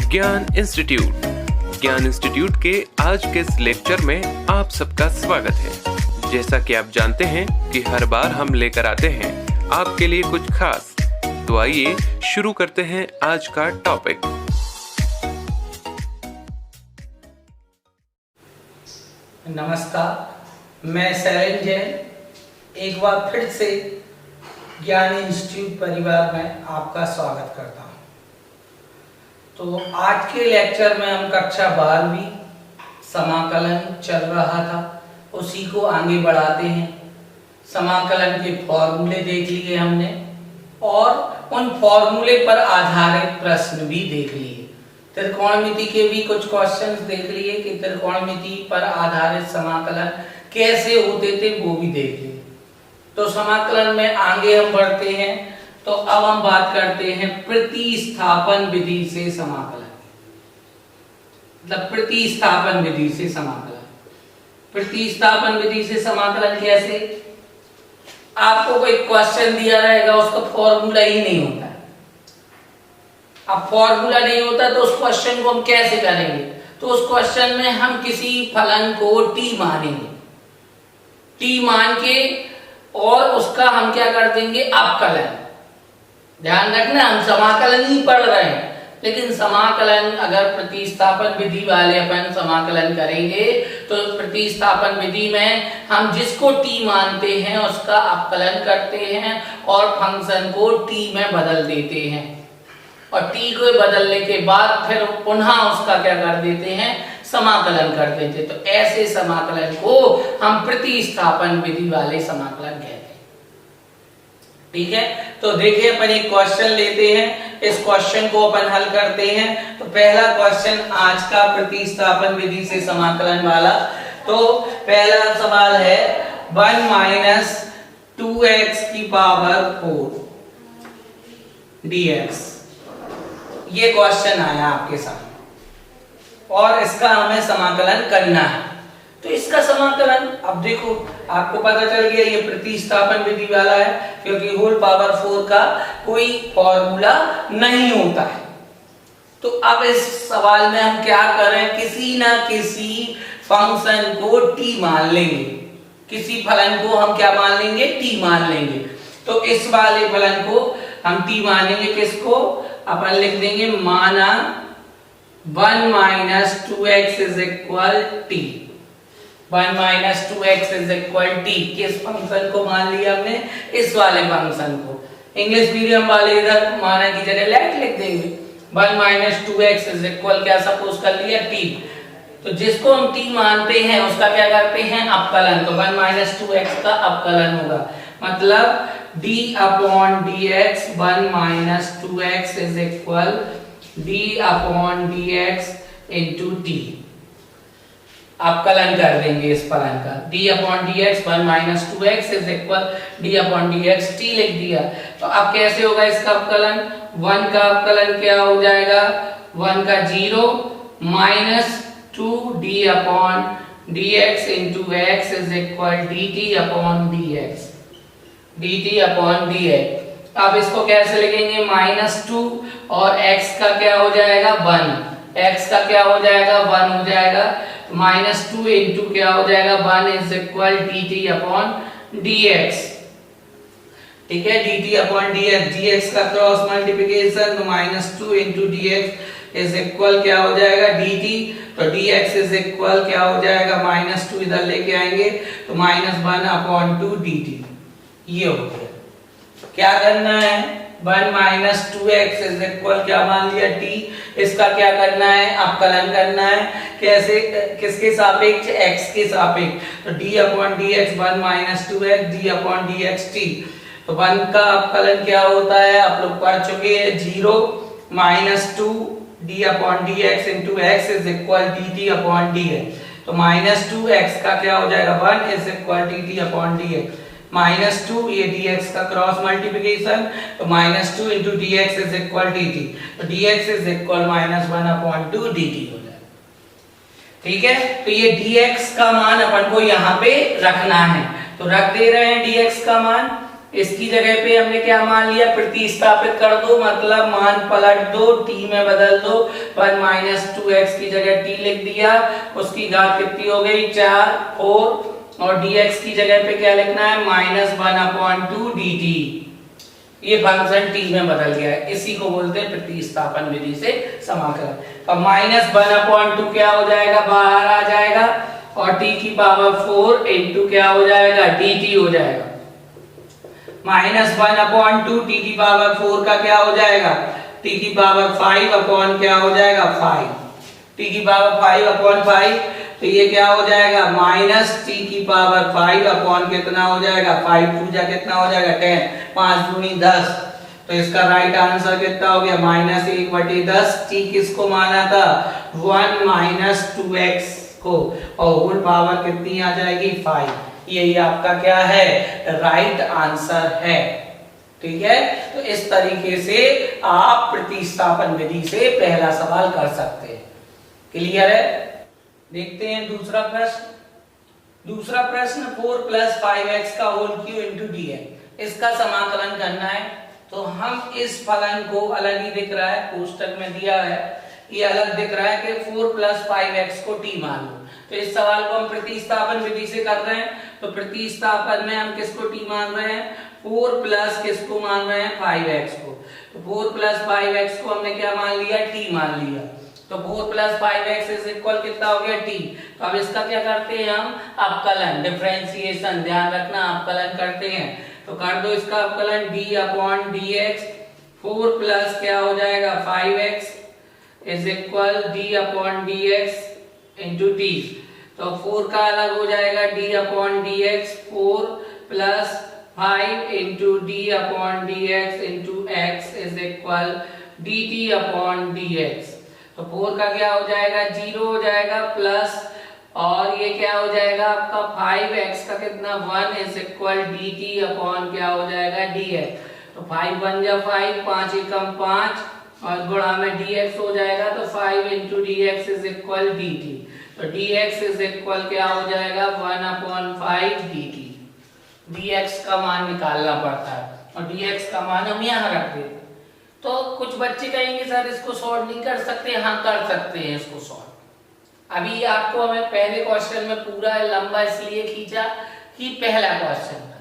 ज्ञान इंस्टीट्यूट के आज के इस लेक्चर में आप सबका स्वागत है। जैसा कि आप जानते हैं कि हर बार हम लेकर आते हैं आपके लिए कुछ खास, तो आइए शुरू करते हैं आज का टॉपिक। नमस्कार, मैं शैलेंद्र जैन एक बार फिर से ज्ञान इंस्टीट्यूट परिवार में आपका स्वागत करता हूं। तो आज के लेक्चर में हम कक्षा 12वीं समाकलन चल रहा था, उसी को आगे बढ़ाते हैं। समाकलन के फॉर्मूले देख लिए हमने और उन फॉर्मूले पर आधारित प्रश्न भी देख लिए। त्रिकोणमिति के भी कुछ क्वेश्चंस देख लिए कि त्रिकोणमिति पर आधारित समाकलन कैसे होते थे, वो भी देख लिए। तो समाकलन में आगे हम बढ़ते हैं। तो अब हम बात करते हैं प्रतिस्थापन विधि से समाकलन, मतलब प्रतिस्थापन विधि से समाकलन। प्रतिस्थापन विधि से समाकलन कैसे? आपको कोई क्वेश्चन दिया रहेगा, उसका फॉर्मूला ही नहीं होता है। अब फॉर्मूला नहीं होता तो उस क्वेश्चन को हम कैसे करेंगे? तो उस क्वेश्चन में हम किसी फलन को t मानेंगे, t मान के और उसका हम क्या कर देंगे, अवकलन। ध्यान रखना, हम समाकलन ही पढ़ रहे हैं, लेकिन समाकलन अगर प्रतिस्थापन विधि वाले अपन समाकलन करेंगे तो प्रतिस्थापन विधि में हम जिसको t मानते हैं उसका अवकलन करते हैं और फंक्शन को t में बदल देते हैं, और t को बदलने के बाद फिर पुनः उसका क्या कर देते हैं, समाकलन कर देते। तो ऐसे समाकलन को हम प्रतिस्थापन विधि वाले समाकलन कहते हैं। ठीक है, तो देखिए अपन एक क्वेश्चन लेते हैं, इस क्वेश्चन को अपन हल करते हैं। तो पहला क्वेश्चन आज का प्रतिस्थापन विधि से समाकलन वाला। तो पहला सवाल है 1 माइनस 2x की पावर 4 dx। ये क्वेश्चन आया आपके सामने और इसका हमें समाकलन करना है। तो इसका समाकलन, अब देखो आपको पता चल गया ये प्रतिस्थापन विधि वाला है, क्योंकि होल पावर 4 का कोई फॉर्मूला नहीं होता है। तो अब इस सवाल में हम क्या करें, किसी ना किसी फंक्शन को t मान लेंगे, किसी फलन को हम क्या मान लेंगे, t मान लेंगे। तो इस वाले फलन को हम t मानेंगे, किसको अपन लिख देंगे, माना 1 minus 2x is equal t। 1 minus 2x is equal t किस फंक्शन को मान लिया हमने, इस वाले फंक्शन को। इंग्लिश मीडियम वाले इधर माना की जगह लेट लिख देंगे। 1 माइनस 2x इज इक्वल क्या सपोज कर लिया, t। तो जिसको हम t मानते हैं उसका क्या करते हैं, अवकलन। तो 1 माइनस 2x का अवकलन होगा, मतलब d upon dx 1 minus 2x is equal d upon dx into t। अवकलन कर देंगे इस फलन का, d upon dx 1 minus 2x is equal d upon dx t लिख दिया। तो अब कैसे होगा इसका अवकलन, 1 का अवकलन क्या हो जाएगा, 1 का 0 minus 2d upon dx into x is equal dt upon dx, dt upon dx। अब इसको कैसे लिखेंगे, माइनस 2 और x का क्या हो जाएगा, 1, x का क्या हो जाएगा, 1 हो जाएगा। माइनस 2 इंटू क्या हो जाएगा, 1 is equal dt upon dx। ठीक है, dt अपॉन dx, dx का क्रॉस मल्टीप्लिकेशन, तो minus 2 into dx is equal क्या हो जाएगा, dt। तो dx इज इक्वल क्या हो जाएगा, माइनस 2 इधर लेके आएंगे तो माइनस 1 अपॉन 2 dt। ये हो गया। क्या करना है, 1 माइनस 2x इज इक्वल क्या मान लिया, t। इसका क्या करना है, अवकलन करना है। कैसे, किसके सापेक्ष, x के सापेक्ष। तो d upon dx 1 minus 2x d upon dx t। तो 1 का अवकलन क्या होता है, आप लोग पढ़ चुके हैं, 0 minus 2 d upon dx into x is equal dt upon dx। तो माइनस 2x का क्या हो जाएगा, 1 is equal dt upon dx। Minus 2 ये dx का क्रॉस मल्टीप्लिकेशन, तो minus 2 into dx is equal dt। तो dx is equal minus 1 upon 2 dt हो जाएगा। ठीक है, तो ये dx का मान अपन को यहाँ पे रखना है, तो रख दे रहे हैं dx का मान। इसकी जगह पे हमने क्या मान लिया, प्रतिस्थापित कर दो, मतलब मान पलट दो, t में बदल दो, 1 माइनस 2x की जगह t लिख दिया, उसकी घात कितनी हो गई 4 4, और dx की जगह पे क्या लिखना है -1/2 dt। ये फंक्शन t में बदल गया है, इसी को बोलते हैं प्रतिस्थापन विधि से समाकलन। अब -1/2 क्या हो जाएगा, बाहर आ जाएगा, और t की पावर 4 इंटू क्या हो जाएगा dt हो जाएगा। -1/2 t की पावर 4 का क्या हो जाएगा, t की पावर 5 अपॉन क्या हो जाएगा 5, t की पावर 5/5, तो ये क्या हो जाएगा माइनस t की पावर 5 अपॉन कितना हो जाएगा 5 2 जा कितना हो जाएगा 10, 5 दूनी 10, तो इसका राइट आंसर कितना हो गया -1/10। t किसको माना था 1 माइनस 2x को, और होल पावर कितनी आ जाएगी 5। यही आपका क्या है राइट आंसर है। ठीक है, तो इस तरीके से आप प्रतिस्थापन विधि से पहला सवाल कर सकते हैं। क्लियर है? देखते हैं दूसरा प्रश्न। दूसरा प्रश्न 4 + 5x का होल क्यूब इंटू dx, इसका समाकलन करना है। तो हम इस फलन को, अलग ही दिख रहा है कोष्टक में दिया है, ये अलग दिख रहा है कि 4 + 5x को t मान लो। तो इस सवाल को हम प्रतिस्थापन विधि से कर रहे हैं, तो प्रतिस्थापन में हम किसको t मान रहे हैं 4 प्लस किसको मान रहे हैं 5x को। तो 4 + 5x को हमने क्या मान लिया t मान लिया, तो 4 + 5x इज इक्वल कितना हो गया t। तो अब इसका क्या करते हैं हम अवकलन, डिफरेंशिएशन, ध्यान रखना अवकलन करते हैं। तो कर दो इसका अवकलन d/dx, 4 प्लस क्या हो जाएगा 5x is equal d/dx into t। तो 4 का अलग हो जाएगा d/dx, 4 plus 5 into d/dx into x is equal dt/dx। तो 4 का क्या हो जाएगा 0 हो जाएगा, प्लस और ये क्या हो जाएगा आपका 5x का कितना 1 इज इक्वल dt अपॉन क्या हो जाएगा dx। तो 5 1 जा 5, 5 एकम 5, और गुणा में dx हो जाएगा, तो 5 into dx is equal dt। तो dx इज इक्वल क्या हो जाएगा 1/5 dt। dx का मान निकालना पड़ता है, और dx का मान हम यहाँ रख देते। तो कुछ बच्चे कहेंगे सर इसको सॉल्व नहीं कर सकते, हाँ कर सकते हैं इसको सॉल्व। अभी आपको हमें पहले क्वेश्चन में पूरा लंबा इसलिए खींचा कि पहला क्वेश्चन था।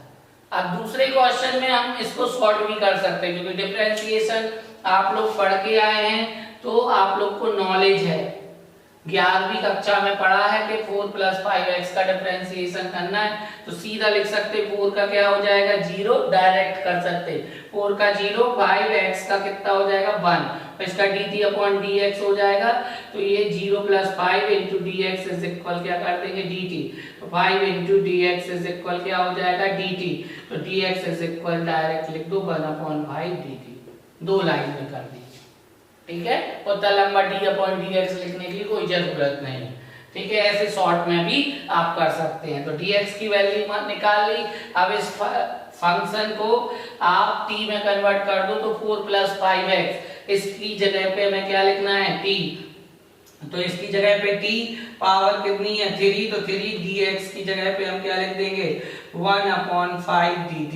अब दूसरे क्वेश्चन में हम इसको सॉल्व भी कर सकते हैं, क्योंकि डिफरेंशिएशन आप लोग पढ़ के आए हैं, तो आप लोग को नॉलेज है। 11वीं कक्षा में पढ़ा है कि 4 + 5x का डिफरेंशिएशन करना है, तो सीधा लिख सकते 4 का क्या हो जाएगा 0, डायरेक्ट कर सकते 4 का 0, 5x का कितना हो जाएगा 1, तो इसका dt/dx हो जाएगा। तो ये 0 + 5 इंटू dx इज इक्वल क्या कर देंगे dt। तो 5 इंटू dx इज इक्वल क्या हो जाएगा dt। तो dx इज इक्वल डायरेक्ट लिख दो 1/5 dt, 2 लाइन में कर दी। ठीक है, उतना लंबा d/dx लिखने की कोई जरूरत नहीं। ठीक है, ऐसे शॉर्ट में भी आप कर सकते हैं। तो dx की वैल्यू निकाल ली। अब इस फंक्शन को आप t में कन्वर्ट कर दो, तो 4 + 5x, इसकी जगह पे हमें क्या लिखना है t। तो इसकी जगह पे t पावर कितनी है 3, तो 3 dx की जगह पे हम क्या लिख देंगे 1/5 dt।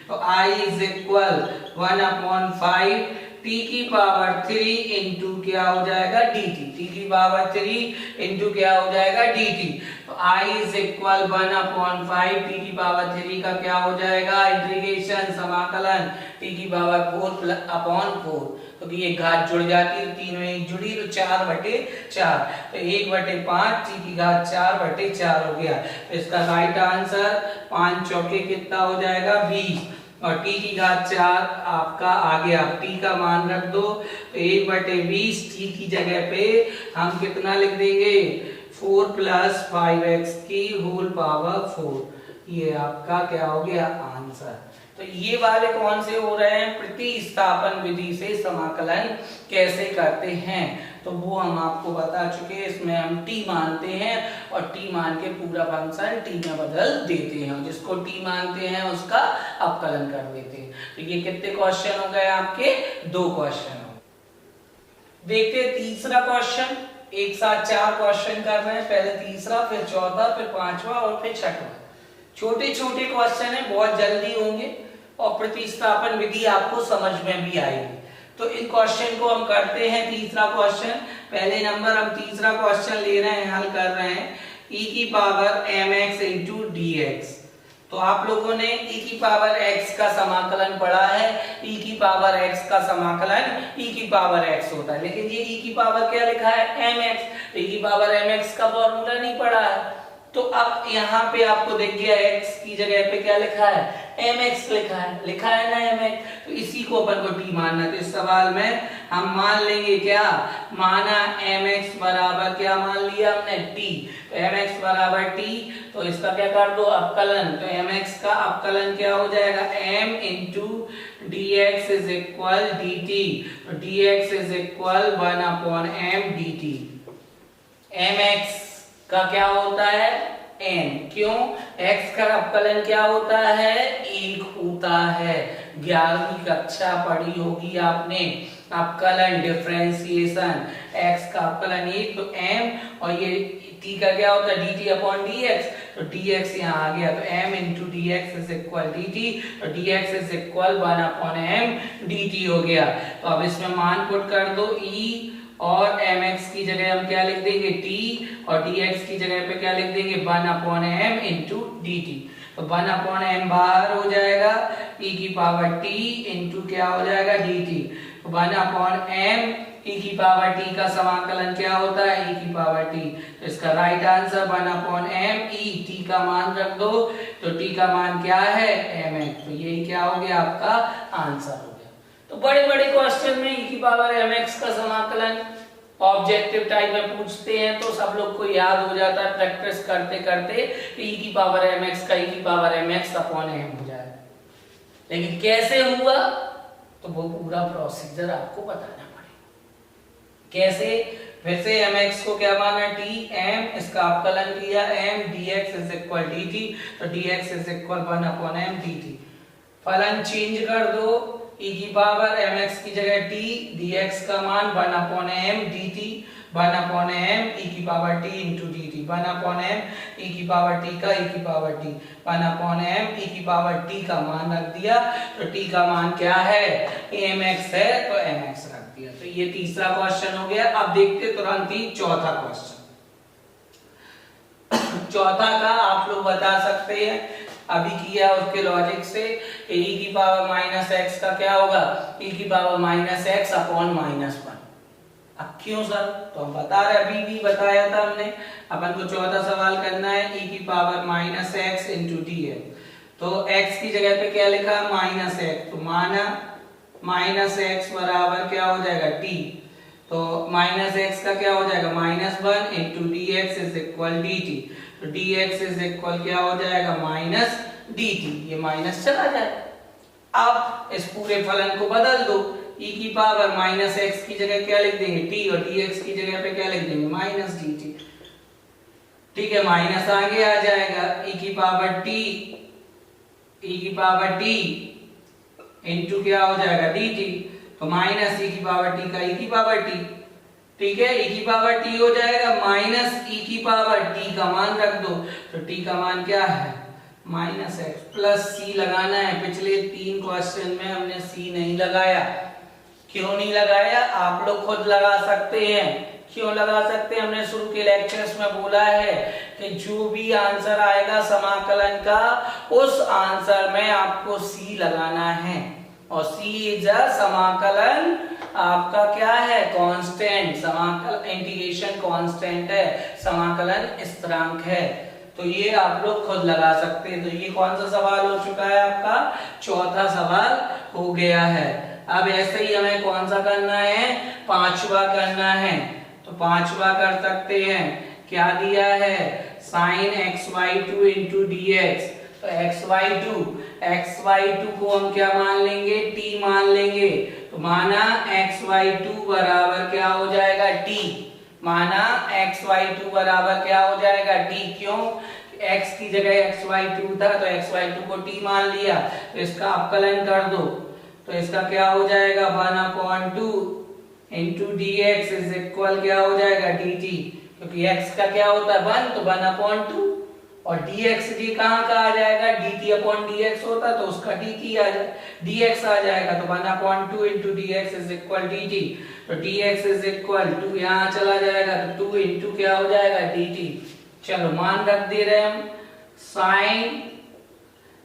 तो I इज इक्वल 1/5 t की पावर 3 इंटू क्या हो जाएगा dt, t की पावर 3 इंटू क्या हो जाएगा dt। तो I इज इक्वल 1/5 t की पावर 3 का क्या हो जाएगा इंटीग्रेशन, समाकलन t की पावर 4/4, तो ये घात जुड़ जाती है, 3 में 1 जुड़ी तो 4/4, तो 1/5 t की घात 4/4 हो गया। तो इसका राइट आंसर 5 चौके कितना हो जाएगा 20, और t की घात 4 आपका आ गया। t का मान रख दो, तो 1/20 t की जगह पे हम कितना लिख देंगे 4 + 5x की होल पावर 4। ये आपका क्या हो गया आंसर। तो ये वाले कौन से हो रहे हैं प्रतिस्थापन विधि से समाकलन कैसे करते हैं, तो वो हम आपको बता चुके हैं। इसमें हम t मानते हैं और t मान के पूरा फंक्शन t में बदल देते हैं, जिसको t मानते हैं उसका अवकलन कर देते हैं। तो ये कितने क्वेश्चन हो गए आपके 2 क्वेश्चन हो। देखते हैं तीसरा क्वेश्चन, एक साथ 4 क्वेश्चन कर रहे हैं, पहले तीसरा, फिर चौथा, फिर 5वां और फिर 6वां। छोटे छोटे क्वेश्चन है, बहुत जल्दी होंगे, और प्रतिस्थापन विधि आपको समझ में भी आएगी। तो इन क्वेश्चन को हम करते हैं। तीसरा क्वेश्चन, पहले नंबर हम तीसरा क्वेश्चन ले रहे हैं, हल कर रहे हैं। e की पावर mx इंटू dx। तो आप लोगों ने e की पावर x का समाकलन पढ़ा है। e की पावर x का समाकलन e की पावर x होता है, लेकिन ये e की पावर क्या लिखा है, mx। तो e की पावर mx का फॉर्मूला नहीं पढ़ा है। तो अब यहाँ पे आपको दिख गया x की जगह पे क्या लिखा है, mx लिखा है ना mx। तो इसी को अपन को t मानना है। तो इस सवाल में हम मान लेंगे क्या, माना mx बराबर क्या मान लिया हमने, t। तो mx बराबर t, तो इसका क्या कर दो, अवकलन। तो mx का अवकलन क्या हो जाएगा, m into dx is equal dt। तो dx is equal 1/m dt। mx का क्या होता है, n। क्यों, x का अवकलन क्या होता है, 1 होता है। 11वीं कक्षा पढ़ी होगी आपने, अवकलन डिफरेंशिएशन। x का अवकलन 1, तो m, और ये t का क्या होता है, dt अपॉन dx। तो dx यहाँ आ गया, तो m into dx is equal dt। तो dx is equal 1/m dt हो गया। तो अब इसमें मान पुट कर दो, e और mx की जगह हम क्या लिख देंगे, t, और dx की जगह पे क्या लिख देंगे, 1/m इंटू dt। तो 1/m बाहर हो जाएगा, e की पावर t इंटू क्या हो जाएगा, dt। तो 1/m e की पावर t का समाकलन क्या होता है, e की पावर t। तो इसका right answer 1/m e, t का मान रख दो। तो t का मान क्या है, mx। तो यही क्या हो गया, आपका आंसर हो गया। तो बड़े बड़े क्वेश्चन में e की पावर mx का समाकलन ऑब्जेक्टिव टाइप में पूछते हैं, तो सब लोग को याद हो जाता है प्रैक्टिस करते करते, e की पावर mx का e की पावर mx अपॉन m हो जाए। लेकिन कैसे हुआ, तो वो पूरा प्रोसीजर आपको बताना पड़ेगा। कैसे, वैसे mx को क्या माना, t, m, इसका अवकलन किया m, dx is equal dt। तो dx is equal 1/m dt। फलन चेंज कर दो, e की पावर mx की जगह t, dx का मान 1/m dt। 1/m e की power t into dt। 1/m e की पावर t का e की पावर t। 1/m e की पावर t का मान रख दिया। तो t का मान क्या है, mx है, तो mx रख दिया। तो ये तीसरा क्वेश्चन हो गया। अब देखते तुरंत ही चौथा क्वेश्चन। चौथा का आप लोग बता सकते हैं, अभी किया उसके लॉजिक से, e की पावर माइनस x का क्या होगा, e की पावर माइनस x अपॉन -1। अब क्यों सर, तो हम बता रहे, अभी भी बताया था हमने। अपन को चौथा सवाल करना है, e की power minus x into dx। तो x की जगह पे क्या लिखा, -x। तो माना -x बराबर क्या हो जाएगा, t। तो -x का क्या हो जाएगा, -1 into dx is equal dt। तो dx इज इक्वल क्या हो जाएगा, -dt। ये माइनस चला जाएगा। अब इस पूरे फलन को बदल दो, e की पावर -x की जगह क्या लिख देंगे, t, और dx की जगह पे क्या लिख देंगे, -dt। ठीक है, माइनस आगे आ जाएगा, e की पावर t इंटू क्या हो जाएगा, dt। तो माइनस e की पावर t का e की पावर t। ठीक है, e की पावर t हो जाएगा, माइनस e की पावर t का मान रख दो। तो t का मान क्या है, -x प्लस c लगाना है। पिछले 3 क्वेश्चन में हमने c नहीं लगाया। क्यों नहीं लगाया, आप लोग खुद लगा सकते हैं। क्यों लगा सकते हैं, हमने शुरू के लेक्चर्स में बोला है कि जो भी आंसर आएगा समाकलन का, उस आंसर में आपको c लगाना है। और c इज अ समाकलन, आपका क्या है, कांस्टेंट। समाकलन इंटीग्रेशन कांस्टेंट है, समाकलन स्थिरांक है। तो ये आप लोग खुद लगा सकते हैं। तो ये कौन सा सवाल हो चुका है, आपका चौथा सवाल हो गया है। अब ऐसे ही हमें कौन सा करना है, पांचवा करना है। तो पांचवा कर सकते हैं, क्या दिया है, sin xy2 इंटू dx। तो xy2 को हम क्या मान लेंगे, t मान लेंगे। तो माना xy2 बराबर क्या हो जाएगा, t। माना xy2 बराबर क्या हो जाएगा, t। क्यों, x की जगह xy2 था, तो xy2 को t मान लिया। तो इसका अवकलन कर दो, तो इसका क्या हो जाएगा, 1/2 इंटू dx इज इक्वल क्या हो जाएगा, dt। क्योंकि x का क्या होता है 1, तो 1/2। और dx डी कहाँ का आ जाएगा, dt अपॉन dx होता तो उसका dt आ जाए, dx आ जाएगा तो 1/2 into dx is equal dt, तो dx इज इक्वल टू यहाँ चला जाएगा तो 2 इंटू क्या हो जाएगा dt। चलो मान रख दे रहे हम, साइन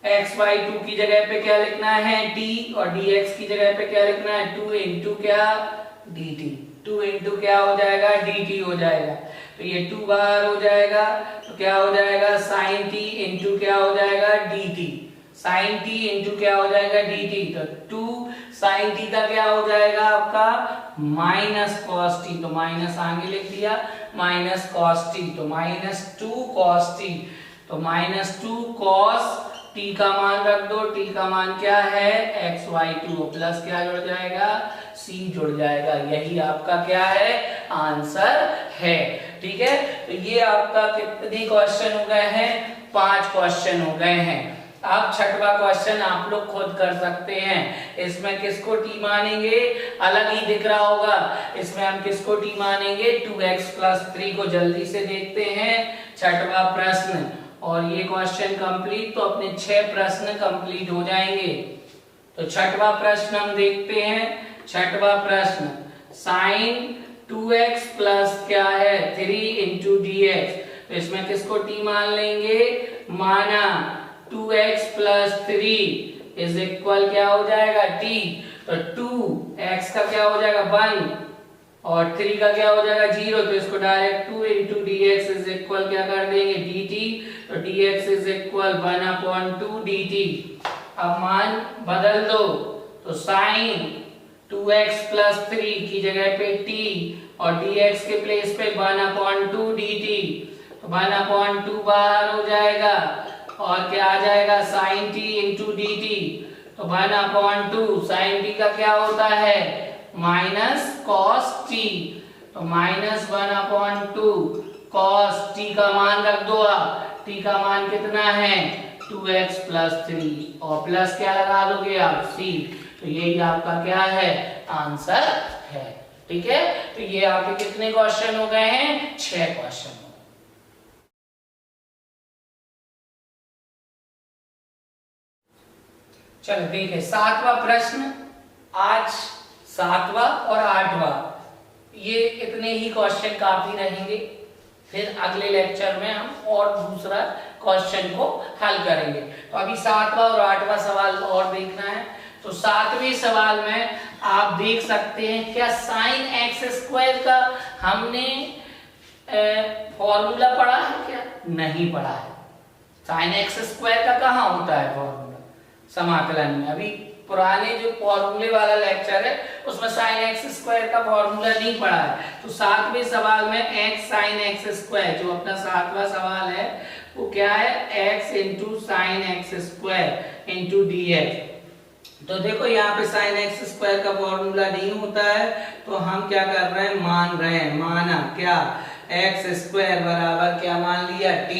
x बाई 2 की जगह पे क्या लिखना है t, और dx की जगह पे क्या लिखना है 2 इंटू क्या dt, 2 इंटू क्या हो जाएगा dt हो जाएगा, तो ये 2 बाहर हो जाएगा तो क्या हो जाएगा साइन t इंटू क्या हो जाएगा dt, साइन t इंटू क्या हो जाएगा dt, तो 2 साइन t का क्या हो जाएगा आपका माइनस कॉस t, तो माइनस आगे लिख दिया माइनस कॉस t, तो माइनस 2 कॉस t, तो माइनस 2 कॉस t का मान रख दो, t का मान क्या है xy2, प्लस क्या जुड़ जाएगा c जुड़ जाएगा, यही आपका क्या है आंसर है। ठीक है, तो ये आपका कितने क्वेश्चन हो गए हैं, 5 क्वेश्चन हो गए हैं। अब छठवां क्वेश्चन आप लोग खुद कर सकते हैं, इसमें किसको t मानेंगे, अलग ही दिख रहा होगा, इसमें हम किसको t मानेंगे 2x प्लस 3 को जल्दी से देखते हैं। छठवां प्रश्न, और ये क्वेश्चन कंप्लीट, तो अपने 6 प्रश्न कंप्लीट हो जाएंगे। तो छठवां प्रश्न हम देखते हैं। छठवां प्रश्न, साइन 2x प्लस क्या है 3 इंटू dx, तो इसमें किसको t मान लेंगे, माना 2x प्लस 3 इज इक्वल क्या हो जाएगा t, तो 2x का क्या हो जाएगा 1 और 3 का क्या हो जाएगा 0, तो इसको direct 2 into dx is equal क्या कर देंगे dt, तो dx इज इक्वल 1/2 dt। अब मान बदल दो, तो साइन 2x प्लस 3 की जगह पे t और dx के प्लेस पे 1/2 dt, तो 1/2 बाहर हो जाएगा और क्या आ जाएगा साइन t इंटू dt, तो 1/2 साइन t का क्या होता है माइनस कॉस t, तो माइनस 1/2 कॉस t का मान रख दो आप, t का मान कितना है 2x प्लस 3 और प्लस क्या लगा दोगे आप c, तो यही आपका क्या है आंसर है। ठीक है, तो ये आपके कितने क्वेश्चन हो गए हैं 6 क्वेश्चन हो गए। चलो देखिए 7वां प्रश्न, आज 7वां और 8वां, ये इतने ही क्वेश्चन काफी रहेंगे, फिर अगले लेक्चर में हम और दूसरा क्वेश्चन को हल करेंगे। तो अभी 7वां और 8वां सवाल और देखना है। तो 7वें सवाल में आप देख सकते हैं, क्या साइन एक्स स्क्वायर का हमने फॉर्मूला पढ़ा है, क्या नहीं पढ़ा है। साइन एक्स स्क्वायर का कहाँ होता है फॉर्मूला समाकलन में, अभी पुराने जो फॉर्मूले वाला लेक्चर है उसमें साइन एक्स स्क्वायर का फॉर्मूला नहीं पढ़ा है। तो 7वें सवाल में x साइन एक्स स्क्वायर, जो अपना 7वां सवाल है वो क्या है x into sine x square into dx। तो देखो यहाँ पे साइन एक्स स्क्वायर का फॉर्मूला नहीं होता है, तो हम क्या कर रहे हैं मान रहे हैं, माना क्या एक्स स्क्वायर बराबर क्या मान लिया t,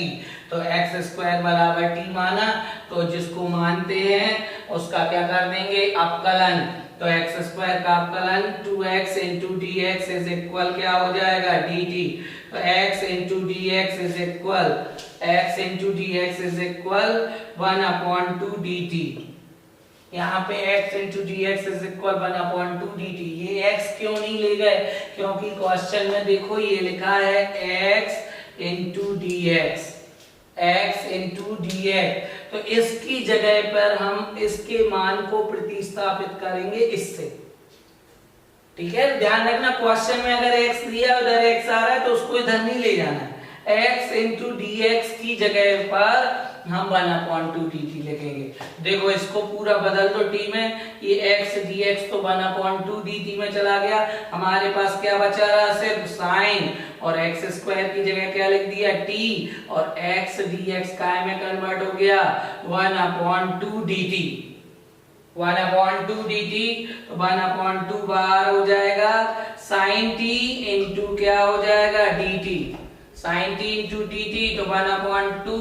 तो एक्स स्क्वायर बराबर t माना, तो जिसको मानते हैं उसका क्या कर देंगे अवकलन, तो एक्स स्क्वायर का अवकलन 2x into dx is equal क्या हो जाएगा dt, तो x into dx is equal x into dx is equal 1/2 dt। यहाँ पे x into dx is equal 1/2 dt। ये x क्यों नहीं ले गए, क्योंकि क्वेश्चन में देखो ये लिखा है x into dx, x into dx, तो इसकी जगह पर हम इसके मान को प्रतिस्थापित करेंगे इससे। ठीक है, ध्यान रखना क्वेश्चन में अगर x दिया उधर x आ रहा है तो उसको इधर नहीं ले जाना है, x इंटू dx की जगह पर हम 1/2 dt लिखेंगे। देखो इसको पूरा बदल दो t में, ये x dx तो 1/2 dt में चला गया, हमारे पास क्या बचा रहा सिर्फ साइन, और x स्क्वायर की जगह क्या लिख दिया t, और x dx काय में कन्वर्ट हो गया 1/2 dt, 1/2 dt, तो 1/2 बाहर हो जाएगा, साइन t इंटू क्या हो जाएगा dt, sine t into dt, तो 1/2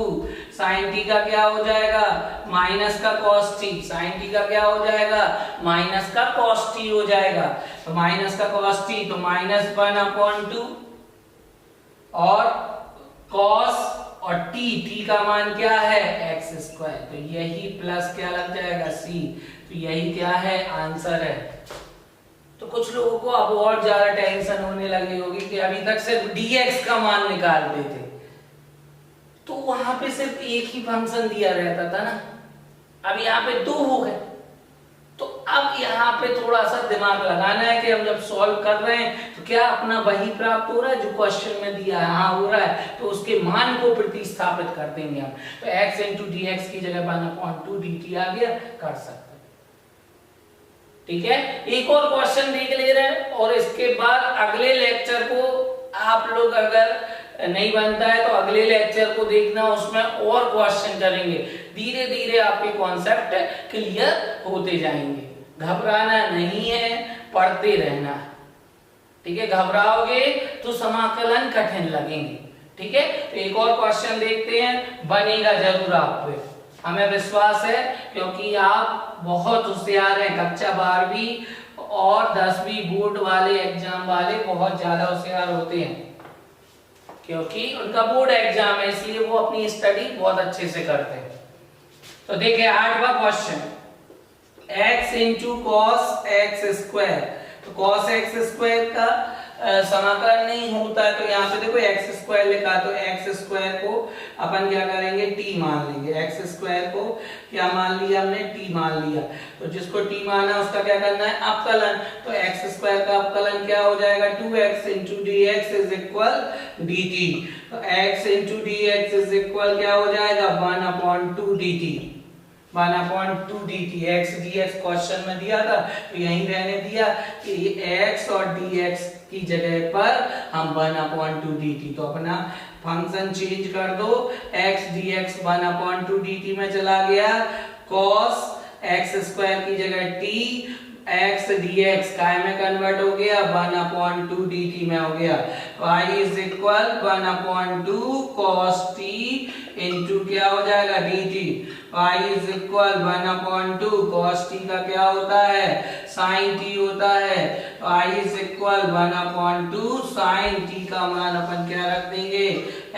साइन t का क्या हो जाएगा माइनस का cos t, साइन t का क्या हो जाएगा माइनस का cos t हो जाएगा, तो माइनस का cos t, तो -1/2 और cos और टी का मान क्या है एक्स स्क्वायर, तो यही प्लस क्या लग जाएगा सी, तो यही क्या है आंसर है। तो कुछ लोगों को अब और ज्यादा टेंशन होने लगी होगी कि अभी तक सिर्फ dx का मान निकालते थे, तो वहां पे सिर्फ एक ही फंक्शन दिया रहता था ना, अब यहाँ पे दो हो गए। तो अब यहाँ पे थोड़ा सा दिमाग लगाना है कि हम जब सॉल्व कर रहे हैं तो क्या अपना वही प्राप्त हो रहा है जो क्वेश्चन में दिया है, हाँ हो रहा है, तो उसके मान को प्रतिस्थापित कर देंगे हम। तो x इंटू डी एक्स की जगह 1/2 dt आ गया, कर सकते। ठीक है, एक और क्वेश्चन देख ले रहे हैं और इसके बाद अगले लेक्चर को आप लोग अगर नहीं बनता है तो अगले लेक्चर को देखना, उसमें और क्वेश्चन करेंगे। धीरे धीरे आपके कॉन्सेप्ट क्लियर होते जाएंगे, घबराना नहीं है, पढ़ते रहना है। ठीक है, घबराओगे तो समाकलन कठिन लगेंगे। ठीक है, तो एक और क्वेश्चन देखते हैं, बनेगा जरूर आप पे, हमें विश्वास है, क्योंकि आप बहुत होशियार हैं। कक्षा 12वीं और 10वीं बोर्ड वाले एग्जाम वाले बहुत ज्यादा होशियार होते हैं, क्योंकि उनका बोर्ड एग्जाम है, इसलिए वो अपनी स्टडी बहुत अच्छे से करते हैं। तो देखिए 8वां question, x into cos x squared. तो कॉस एक्स स्क्वायर का समाकलन नहीं होता है, तो यहाँ पे देखो एक्स स्क्वायर लिखा, तो एक्स स्क्वायर को अपन क्या करेंगे टी मान लेंगे। एक्स स्क्वायर को क्या मान लिया हमने, टी मान लिया। तो जिसको टी माना उसका क्या करना है अवकलन। तो एक्स स्क्वायर का अवकलन क्या हो जाएगा 2x into D x is equal D T. तो x into D x is equal क्या हो जाएगा 1/2 dt, 1/2 dt। x dx question में दिया था तो यहीं रहने दिया कि x और dx की जगह पर हम 1/2 dt, तो अपना फंक्शन चेंज कर दो, x dx 1/2 dt में चला गया, cos x स्क्वायर की जगह t, x dx काय में कन्वर्ट हो गया 1/2 dt में हो गया। y is equal 1/2 cos t into क्या हो जाएगा dt। y is equal 1/2 cos t का क्या होता है sin t होता है। y is equal 1/2 sin t का मान अपन क्या रख देंगे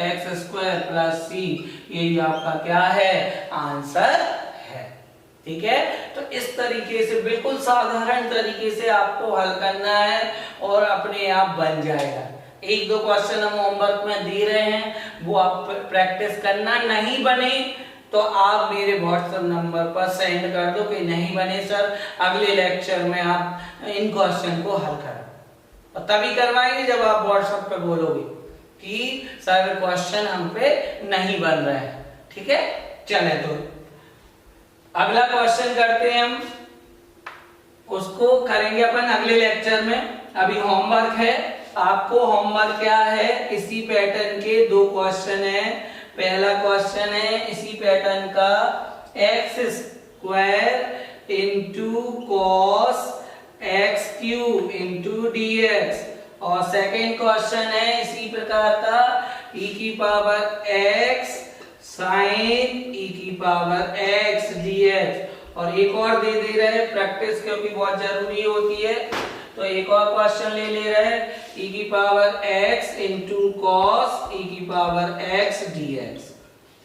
x स्क्वायर प्लस c, यही आपका क्या है आंसर है। ठीक है, तो इस तरीके से बिल्कुल साधारण तरीके से आपको हल करना है और अपने आप बन जाएगा। एक दो क्वेश्चन हम होमवर्क में दे रहे हैं, वो आप प्रैक्टिस करना, नहीं बने तो आप मेरे व्हाट्सएप नंबर पर सेंड कर दो कि नहीं बने सर, अगले लेक्चर में आप इन क्वेश्चन को हल करें, और तभी करवाएंगे जब आप व्हाट्सएप पे बोलोगे कि सर क्वेश्चन हम पे नहीं बन रहे हैं। ठीक है, चले तो अगला क्वेश्चन करते हैं हम, उसको करेंगे अपन अगले लेक्चर में। अभी होमवर्क है, आपको होमवर्क क्या है, इसी पैटर्न के दो क्वेश्चन है। पहला क्वेश्चन है इसी पैटर्न का, x square into cos x cube into D x, और सेकेंड क्वेश्चन है इसी प्रकार का, ई की पावर एक्स साइन ई की पावर एक्स dx। और एक और दे रहे हैं प्रैक्टिस, क्योंकि बहुत जरूरी होती है, तो एक और क्वेश्चन ले रहे हैं e की power x into cos e की पावर x dx।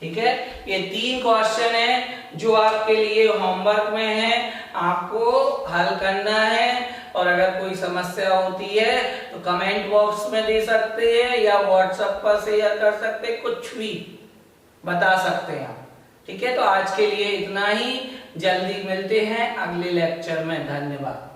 ठीक है, ये तीन क्वेश्चन है जो आपके लिए होमवर्क में है, आपको हल करना है। और अगर कोई समस्या होती है तो कमेंट बॉक्स में दे सकते हैं या व्हाट्सएप पर शेयर कर सकते हैं, कुछ भी बता सकते हैं आप। ठीक है, तो आज के लिए इतना ही, जल्दी मिलते हैं अगले लेक्चर में। धन्यवाद।